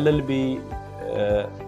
LLB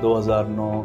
2009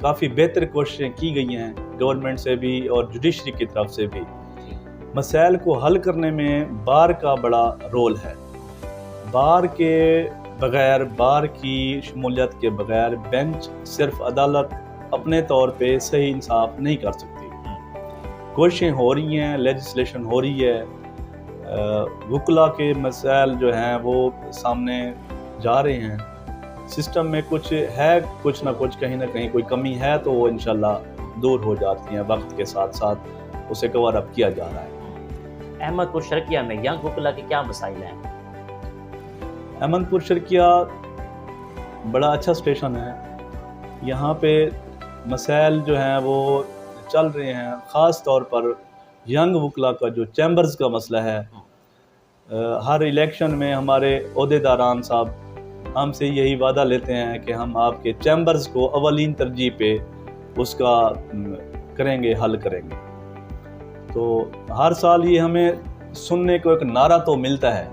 کافی بہتر کوششیں کی گئی ہیں گورنمنٹ سے بھی اور جوڈیشری کی طرف سے بھی. مسائل کو حل کرنے میں بار کا بڑا رول ہے. بار کے بغیر، بار کی شمولیت کے بغیر بینچ صرف عدالت اپنے طور پہ صحیح انصاف نہیں کر سکتی. کوششیں ہو رہی ہیں، لیجسلیشن ہو رہی ہے، وکلا کے مسائل جو ہیں وہ سامنے جا رہے ہیں. سسٹم میں کچھ ہے، کچھ نہ کچھ کہیں نہ کہیں کوئی کمی ہے تو وہ انشاءاللہ دور ہو جاتی ہیں. وقت کے ساتھ ساتھ اسے کور اپ کیا جا رہا ہے. احمد پور شرقیہ میں ینگ وکلا کے کیا مسائل ہیں؟ احمد پور شرقیہ بڑا اچھا اسٹیشن ہے. یہاں پہ مسائل جو ہیں وہ چل رہے ہیں. خاص طور پر ینگ وکلا کا جو چیمبرز کا مسئلہ ہے، ہر الیکشن میں ہمارے عہدیداران صاحب ہم سے یہی وعدہ لیتے ہیں کہ ہم آپ کے چیمبرز کو اولین ترجیح پہ اس کا کریں گے، حل کریں گے. تو ہر سال یہ ہمیں سننے کو ایک نعرہ تو ملتا ہے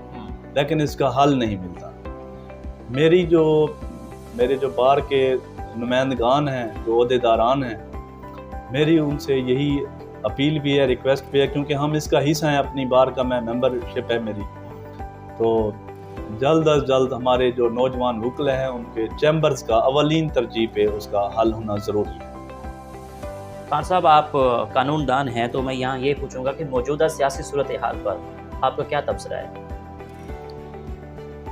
لیکن اس کا حل نہیں ملتا. میرے جو بار کے نمائندگان ہیں، جو عہدیداران ہیں، میری ان سے یہی اپیل بھی ہے، ریکویسٹ بھی ہے، کیونکہ ہم اس کا حصہ ہیں، اپنی بار کا میں ممبر شپ ہے میری. تو جلد از جلد ہمارے جو نوجوان وکلا ہیں ان کے چیمبرز کا اولین ترجیح پہ اس کا حل ہونا ضروری ہے. خان صاحب، آپ قانون دان ہیں تو میں یہاں یہ پوچھوں گا کہ موجودہ سیاسی صورتحال پر آپ کا کیا تبصرہ ہے؟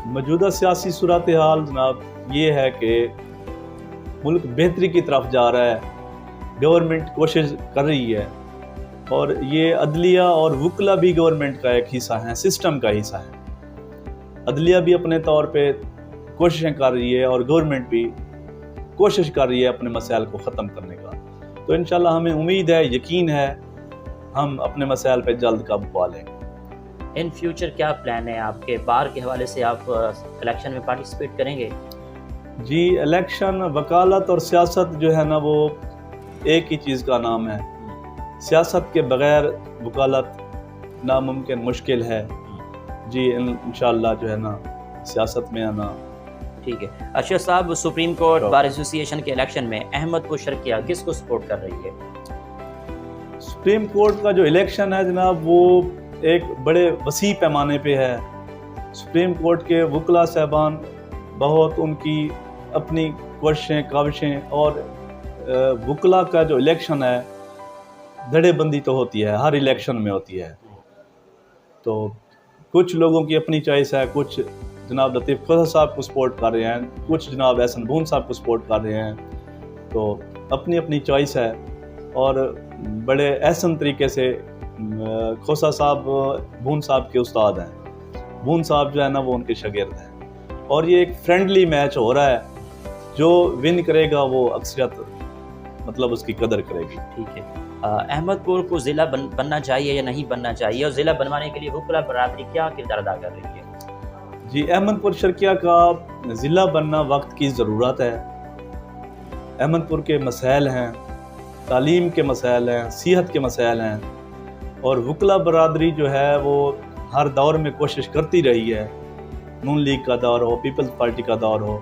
موجودہ سیاسی صورتحال جناب یہ ہے کہ ملک بہتری کی طرف جا رہا ہے. گورنمنٹ کوشش کر رہی ہے اور یہ عدلیہ اور وکلا بھی گورنمنٹ کا ایک حصہ ہیں، سسٹم کا حصہ ہے. عدلیہ بھی اپنے طور پہ کوششیں کر رہی ہے اور گورنمنٹ بھی کوشش کر رہی ہے اپنے مسائل کو ختم کرنے کا. تو انشاءاللہ ہمیں امید ہے، یقین ہے، ہم اپنے مسائل پہ جلد قابو پا لیں گے. ان فیوچر کیا پلان ہے آپ کے؟ بار کے حوالے سے آپ الیکشن میں پارٹیسپیٹ کریں گے؟ جی، الیکشن، وکالت اور سیاست جو ہے نا وہ ایک ہی چیز کا نام ہے. سیاست کے بغیر وکالت ناممکن، مشکل ہے. جی انشاءاللہ جو ہے نا سیاست میں آنا. ٹھیک ہے. اشرف صاحب، سپریم کورٹ بار ایسوسی ایشن کے الیکشن میں احمد پور شرقیہ کس کو سپورٹ کر رہی ہے؟ سپریم کورٹ کا جو الیکشن ہے جناب وہ ایک بڑے وسیع پیمانے پہ ہے. سپریم کورٹ کے وکلا صاحبان بہت ان کی اپنی کوششیں، کاوشیں، اور وکلا کا جو الیکشن ہے دھڑے بندی تو ہوتی ہے، ہر الیکشن میں ہوتی ہے. تو کچھ لوگوں کی اپنی چوائس ہے، کچھ جناب لطیف کھوسہ صاحب کو سپورٹ کر رہے ہیں، کچھ جناب احسن بھون صاحب کو سپورٹ کر رہے ہیں. تو اپنی اپنی چوائس ہے اور بڑے احسن طریقے سے کھوسہ صاحب بھون صاحب کے استاد ہیں. بھون صاحب جو ہے نا وہ ان کے شاگرد ہیں اور یہ ایک فرینڈلی میچ ہو رہا ہے. جو ون کرے گا وہ اکثریت مطلب اس کی قدر کرے گی. ٹھیک ہے. احمد پور کو ضلع بننا چاہیے یا نہیں بننا چاہیے، اور ضلع بنوانے کے لیے وکلا برادری کیا کردار ادا کر رہی ہے؟ جی، احمد پور شرقیہ کا ضلع بننا وقت کی ضرورت ہے. احمد پور کے مسائل ہیں، تعلیم کے مسائل ہیں، صحت کے مسائل ہیں، اور وکلا برادری جو ہے وہ ہر دور میں کوشش کرتی رہی ہے. نون لیگ کا دور ہو، پیپلز پارٹی کا دور ہو،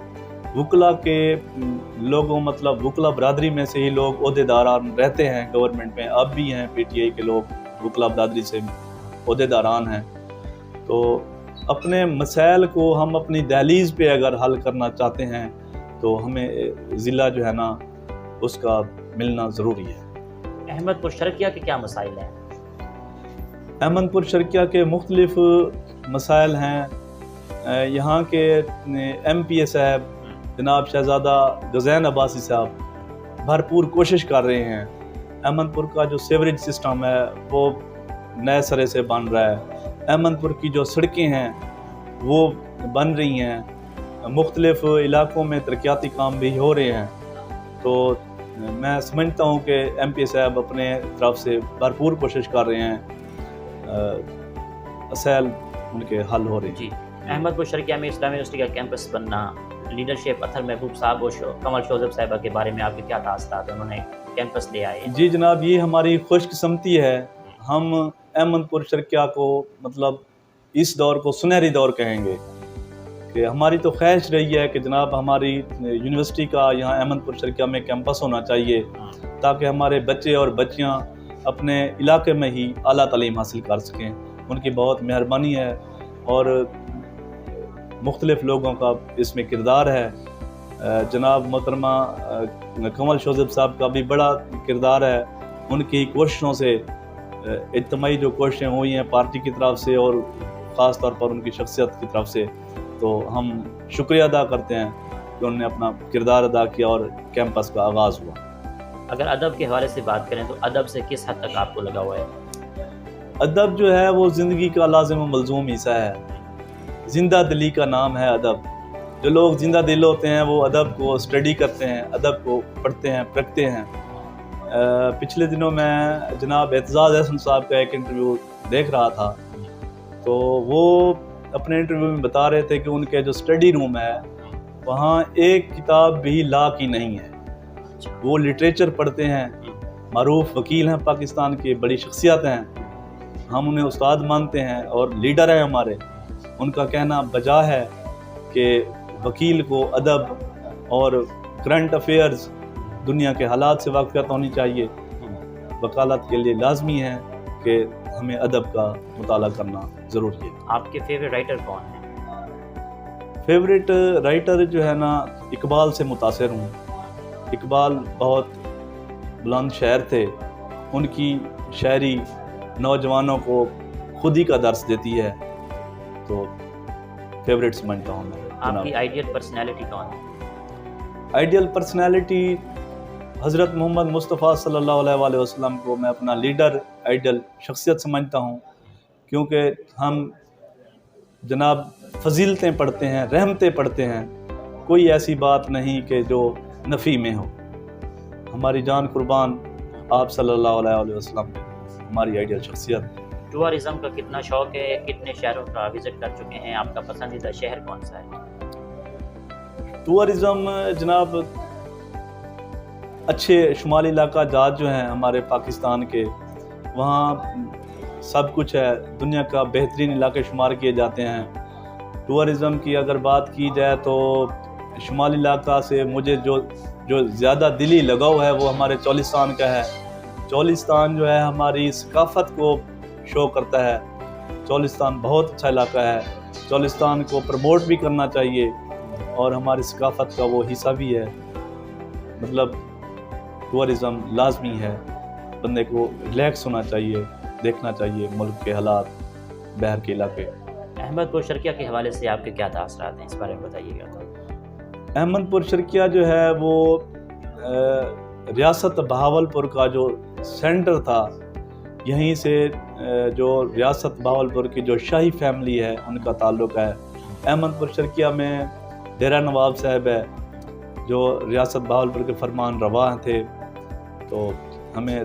وکلا کے لوگوں، مطلب وکلا برادری میں سے ہی لوگ عہدیداران رہتے ہیں گورنمنٹ میں. اب بھی ہیں پی ٹی آئی کے لوگ وکلا برادری سے عہدیداران ہیں. تو اپنے مسائل کو ہم اپنی دہلیز پہ اگر حل کرنا چاہتے ہیں تو ہمیں ضلع جو ہے نا اس کا ملنا ضروری ہے. احمد پور شرقیہ کے کیا مسائل ہیں؟ احمد پور شرقیہ کے مختلف مسائل ہیں. یہاں کے ایم پی اے صاحب جناب شہزادہ غزین عباسی صاحب بھرپور کوشش کر رہے ہیں. احمد پور کا جو سیوریج سسٹم ہے وہ نئے سرے سے بن رہا ہے. احمد پور کی جو سڑکیں ہیں وہ بن رہی ہیں. مختلف علاقوں میں ترقیاتی کام بھی ہو رہے ہیں. تو میں سمجھتا ہوں کہ ایم پی صاحب اپنے طرف سے بھرپور کوشش کر رہے ہیں، مسائل ان کے حل ہو رہے ہیں. جی، احمد پور شرقیہ میں اسلامی یونیورسٹی کا کیمپس بننا، لیڈرشپ اطہر محبوب صاحب اور قمر شوذب صاحبہ کے بارے میں آپ کے کیا تاثرات ہیں؟ انہوں نے کیمپس لے آئے. جی جناب، یہ ہماری خوش قسمتی ہے. ہم احمد پور شرقیہ کو مطلب اس دور کو سنہری دور کہیں گے کہ کہ ہماری تو خواہش رہی ہے کہ جناب ہماری یونیورسٹی کا یہاں احمد پور شرقیہ میں کیمپس ہونا چاہیے تاکہ ہمارے بچے اور بچیاں اپنے علاقے میں ہی اعلیٰ تعلیم حاصل کر سکیں. ان کی بہت مہربانی ہے اور مختلف لوگوں کا اس میں کردار ہے. جناب محترمہ کنول شوذب صاحب کا بھی بڑا کردار ہے. ان کی کوششوں سے اجتماعی جو کوششیں ہوئی ہیں پارٹی کی طرف سے اور خاص طور پر ان کی شخصیت کی طرف سے، تو ہم شکریہ ادا کرتے ہیں کہ انہوں نے اپنا کردار ادا کیا اور کیمپس کا آغاز ہوا. اگر ادب کے حوالے سے بات کریں تو ادب سے کس حد تک آپ کو لگا ہوا ہے؟ ادب جو ہے وہ زندگی کا لازم و ملزوم حصہ ہے. زندہ دلی کا نام ہے ادب. جو لوگ زندہ دل ہوتے ہیں وہ ادب کو اسٹڈی کرتے ہیں، ادب کو پڑھتے ہیں، پرکھتے ہیں. پچھلے دنوں میں جناب اعتزاز احسن صاحب کا ایک انٹرویو دیکھ رہا تھا، تو وہ اپنے انٹرویو میں بتا رہے تھے کہ ان کے جو اسٹڈی روم ہے وہاں ایک کتاب بھی لا کی نہیں ہے. وہ لٹریچر پڑھتے ہیں، معروف وکیل ہیں پاکستان کے، بڑی شخصیت ہیں، ہم انہیں استاد مانتے ہیں اور لیڈر ہیں ہمارے. ان کا کہنا بجا ہے کہ وکیل کو ادب اور کرنٹ افیئرز، دنیا کے حالات سے واقفیت ہونی چاہیے. وکالت کے لیے لازمی ہے کہ ہمیں ادب کا مطالعہ کرنا ضروری ہے. آپ کے فیوریٹ رائٹر کون ہیں؟ فیوریٹ رائٹر جو ہے نا، اقبال سے متاثر ہوں. اقبال بہت بلند شاعر تھے. ان کی شاعری نوجوانوں کو خودی کا درس دیتی ہے، تو فیوریٹ سمجھتا ہوں میں. آپ کی آئیڈیل پرسنالٹی کون ہے؟ آئیڈیل پرسنالٹی حضرت محمد مصطفیٰ صلی اللہ علیہ وآلہ وسلم کو میں اپنا لیڈر، آئیڈیل شخصیت سمجھتا ہوں، کیونکہ ہم جناب فضیلتیں پڑھتے ہیں، رحمتیں پڑھتے ہیں. کوئی ایسی بات نہیں کہ جو نفی میں ہو. ہماری جان قربان آپ صلی اللہ علیہ وسلم ہماری آئیڈیل شخصیت. ٹورازم کا کتنا شوق ہے؟ کتنے شہروں کا وزٹ کر چکے ہیں؟ آپ کا پسندیدہ شہر کون سا ہے؟ ٹورازم جناب اچھے شمالی علاقہ جات جو ہیں ہمارے پاکستان کے، وہاں سب کچھ ہے. دنیا کا بہترین علاقے شمار کیے جاتے ہیں. ٹورازم کی اگر بات کی جائے تو شمالی علاقہ سے مجھے جو زیادہ دلی لگاؤ ہے وہ ہمارے چولستان کا ہے. چولستان جو ہے ہماری ثقافت کو شو کرتا ہے. چولستان بہت اچھا علاقہ ہے. چولستان کو پروموٹ بھی کرنا چاہیے اور ہماری ثقافت کا وہ حصہ بھی ہے. مطلب ٹورازم لازمی ہے. بندے کو ریلیکس ہونا چاہیے، دیکھنا چاہیے ملک کے حالات، بحر کے علاقے. احمد پور شرقیہ کے حوالے سے آپ کے کیا تاثرات ہیں؟ اس بارے میں بتائیے گا. احمد پور شرقیہ جو ہے وہ ریاست بہاولپور کا جو سینٹر تھا، یہیں سے جو ریاست بہاولپور کی جو شاہی فیملی ہے ان کا تعلق ہے. احمد پور شرقیہ میں ڈیرہ نواب صاحب ہے جو ریاست بہاولپور کے فرمان روا تھے. تو ہمیں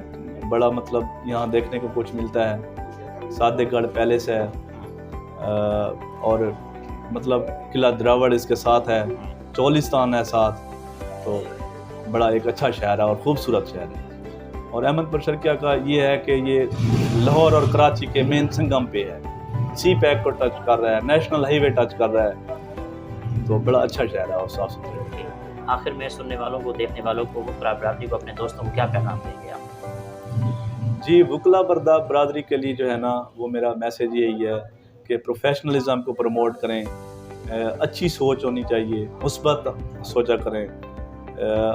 بڑا مطلب یہاں دیکھنے کو کچھ ملتا ہے. صادق گڑھ پیلس ہے اور مطلب قلعہ دراوڑ اس کے ساتھ ہے، چولستان ہے ساتھ. تو بڑا ایک اچھا شہر ہے اور خوبصورت شہر ہے. اور احمد پور شرقیہ کا یہ ہے کہ یہ لاہور اور کراچی کے مین سنگم پہ ہے. سی پیک کو ٹچ کر رہا ہے، نیشنل ہائی وے ٹچ کر رہا ہے. تو بڑا اچھا شہر ہے اور صاف ستھرا. آخر میں سننے والوں کو، دیکھنے والوں کو، وکلا برادری کو، اپنے دوستوں کو کیا پیغام دیں گے آپ؟ جی، وکلا برادری کے لیے جو ہے نا وہ میرا میسیج یہی ہے کہ پروفیشنلزم کو پروموٹ کریں. اچھی سوچ ہونی چاہیے، مثبت سوچا کریں.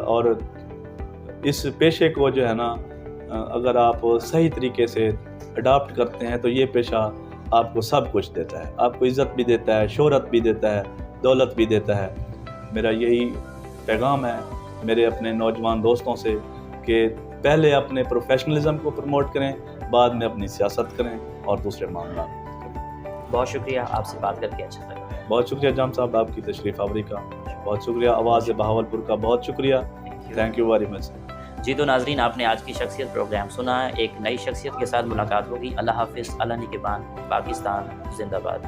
اور اس پیشے کو جو ہے نا اگر آپ صحیح طریقے سے اڈاپٹ کرتے ہیں تو یہ پیشہ آپ کو سب کچھ دیتا ہے. آپ کو عزت بھی دیتا ہے، شہرت بھی دیتا ہے، دولت بھی دیتا ہے. میرا یہی پیغام ہے میرے اپنے نوجوان دوستوں سے کہ پہلے اپنے پروفیشنلزم کو پروموٹ کریں، بعد میں اپنی سیاست کریں اور دوسرے معاملات کریں. بہت شکریہ، آپ سے بات کر کے اچھا لگا. بہت شکریہ جام صاحب آپ کی تشریف آوری کا. بہت شکریہ آواز بہاولپور کا. بہت شکریہ. Thank you very much. جی تو ناظرین، آپ نے آج کی شخصیت پروگرام سنا ہے. ایک نئی شخصیت کے ساتھ ملاقات ہوگی. اللہ حافظ. اللہ نگہبان. پاکستان زندہ باد.